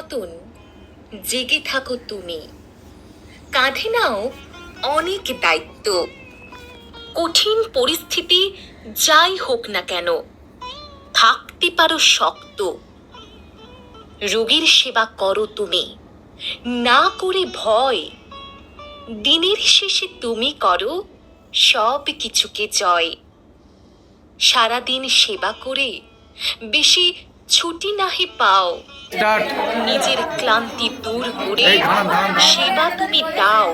পতন জেগে থাকো তুমি, কাঁধে নাও অনেক দায়িত্ব। কঠিন পরিস্থিতি যাই হোক না কেন, থাকতে পারো শক্ত। রোগীর সেবা করো তুমি, না করে ভয়। দিনের শেষে তুমি করো সব কিছুকে জয়। সারাদিন সেবা করে বেশি ছুটি নাহি পাও, নিজের ক্লান্তি দূর করে সেবা তুমি দাও।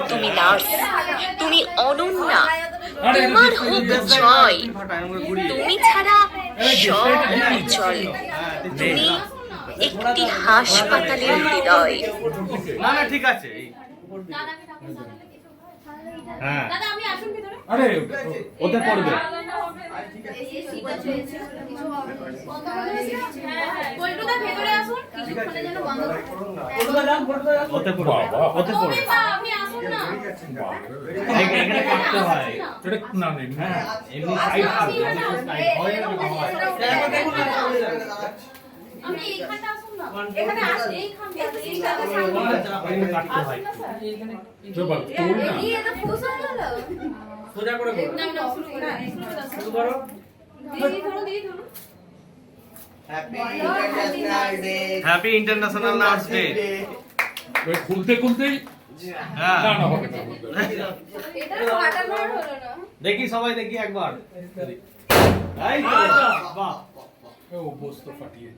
তুমি নার্স, তুমি অনন্যা, তোমার হোক জয়। তুমি ছাড়া সব চল, তুমি একটি হাসপাতালের হৃদয়। ঠিক আছে। হ্যাঁ আরে ওতে পড়বে। ওতে পড়বে, ওতে পড়বে। এখানে কাটতে হয়। এটা না না এমনি সাইড করবে, এমনি সাইড হয় না বাবা। আমি এইখানটা আসুন না, এখানে আসে এইখানটা এখানে কাটতে হয়। তো বল তোল না, এই এটা ফুসা গেল সোজা করে বল। না না শুরু করো, শুরু করো। দিদি ধরো হ্যাপি ইন্টারন্যাশনাল নার্স ডে। ওই খুলতে খুলতেই হ্যাঁ না না হবে না। এটা কাটানো হলো না। দেখি সবাই দেখি একবার। এই তো বাহ। ও বস্তু ফাটিয়ে